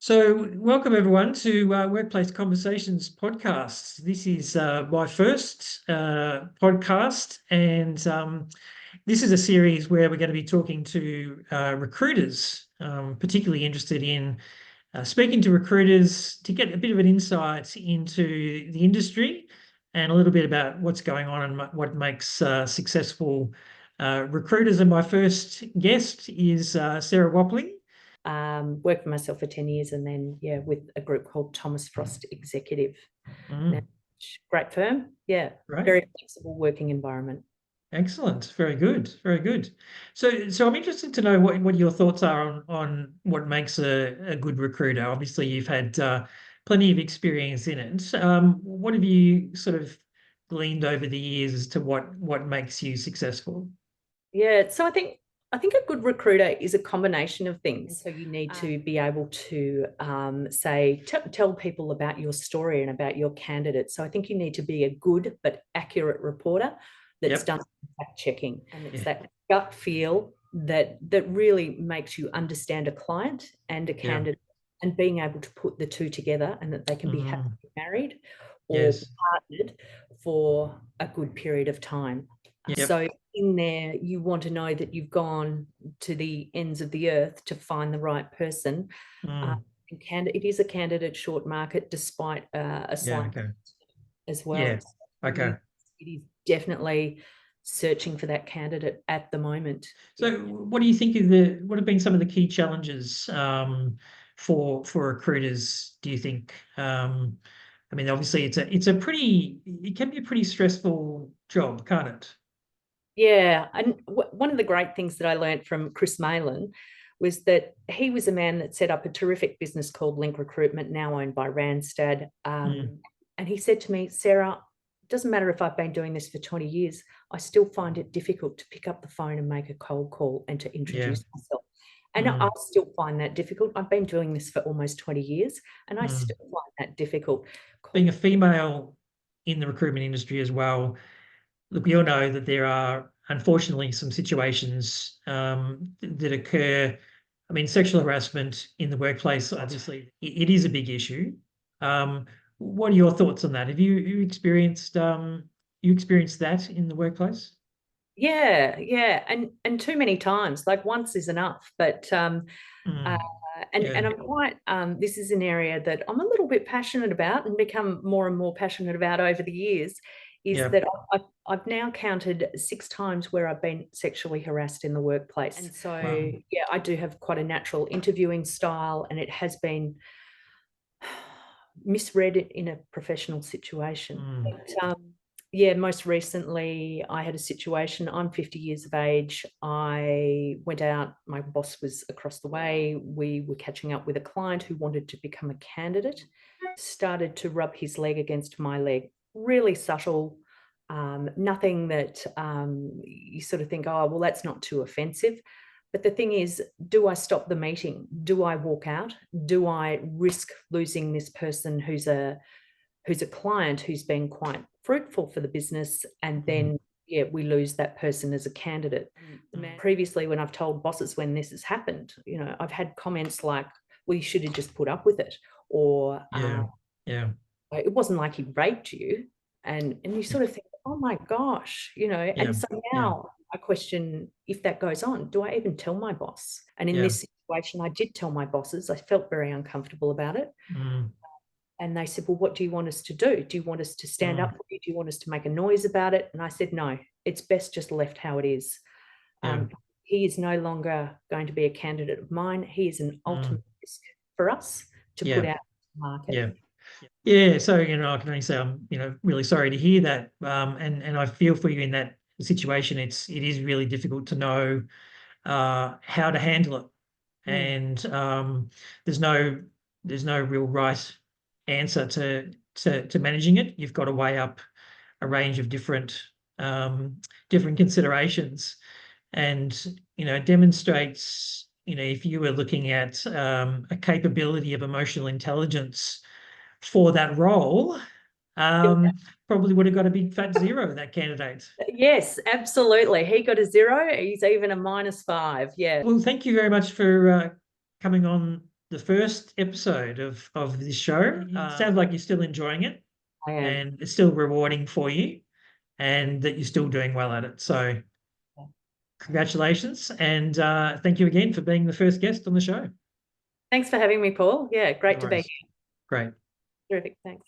So, welcome everyone to Workplace Conversations podcast. This is my first podcast, and this is a series where we're going to be talking to recruiters, particularly interested in speaking to recruiters to get a bit of an insight into the industry and a little bit about what's going on and what makes successful recruiters. And my first guest is Sarah Wapling. Worked for myself for 10 years and then, with a group called Thomas Frost Executive. Great firm. Yeah. Great. Very flexible working environment. Excellent. Very good. Very good. So I'm interested to know what your thoughts are on what makes a good recruiter. Obviously, you've had plenty of experience in it. What have you sort of gleaned over the years as to what makes you successful? Yeah. So I think a good recruiter is a combination of things. So you need to be able to tell people about your story and about your candidate. So I think you need to be a good but accurate reporter that's done fact checking, and it's that gut feel that really makes you understand a client and a candidate, and being able to put the two together, and that they can be happily married or partnered for a good period of time. So in there, you want to know that you've gone to the ends of the earth to find the right person. It is a candidate short market, despite a slight as well. Yeah. Okay. It is definitely searching for that candidate at the moment. So what do you think what have been some of the key challenges for recruiters, do you think? I mean, obviously it can be a pretty stressful job, can't it? Yeah, and one of the great things that I learned from Chris Malin was that he was a man that set up a terrific business called Link Recruitment, now owned by Randstad. And he said to me, Sarah, it doesn't matter if I've been doing this for 20 years, I still find it difficult to pick up the phone and make a cold call and to introduce myself. And I still find that difficult. I've been doing this for almost 20 years, and I still find that difficult. Being a female in the recruitment industry as well, look, we all know that there are unfortunately some situations that occur. I mean, sexual harassment in the workplace, obviously, it is a big issue. What are your thoughts on that? Have you experienced that in the workplace? Yeah, and too many times. Like, once is enough. But and I'm quite this is an area that I'm a little bit passionate about, and become more and more passionate about over the years, is that I've now counted 6 times where I've been sexually harassed in the workplace. And so I do have quite a natural interviewing style, and it has been misread in a professional situation. But most recently I had a situation. I'm 50 years of age. I went out, my boss was across the way. We were catching up with a client who wanted to become a candidate, started to rub his leg against my leg. Really subtle, nothing that you sort of think, oh, well, that's not too offensive. But the thing is, do I stop the meeting? Do I walk out? Do I risk losing this person who's a client who's been quite fruitful for the business, and then we lose that person as a candidate? Previously, when I've told bosses when this has happened, I've had comments like, well, you should have just put up with it, or it wasn't like he raped you, and you sort of think, oh my gosh, and so now I question, if that goes on, do I even tell my boss? And in this situation, I did tell my bosses. I felt very uncomfortable about it. And they said, well, what do you want us to do? Do you want us to stand up for you? Do you want us to make a noise about it? And I said, no, it's best just left how it is. He is no longer going to be a candidate of mine. He is an ultimate risk for us to put out to the market. So, I can only say I'm, really sorry to hear that. And I feel for you in that situation. It is really difficult to know how to handle it. And there's no real right answer to managing it. You've got to weigh up a range of different considerations, and it demonstrates, if you were looking at a capability of emotional intelligence for that role, probably would have got a big fat 0, that candidate. Yes, absolutely. He got a 0. He's even a -5. Yeah. Well, thank you very much for coming on the first episode of this show. Sounds like you're still enjoying it, I am. and it's still rewarding for you, and that you're still doing well at it. So congratulations, and thank you again for being the first guest on the show. Thanks for having me, Paul. Yeah, great to be here. Great. Terrific. Thanks.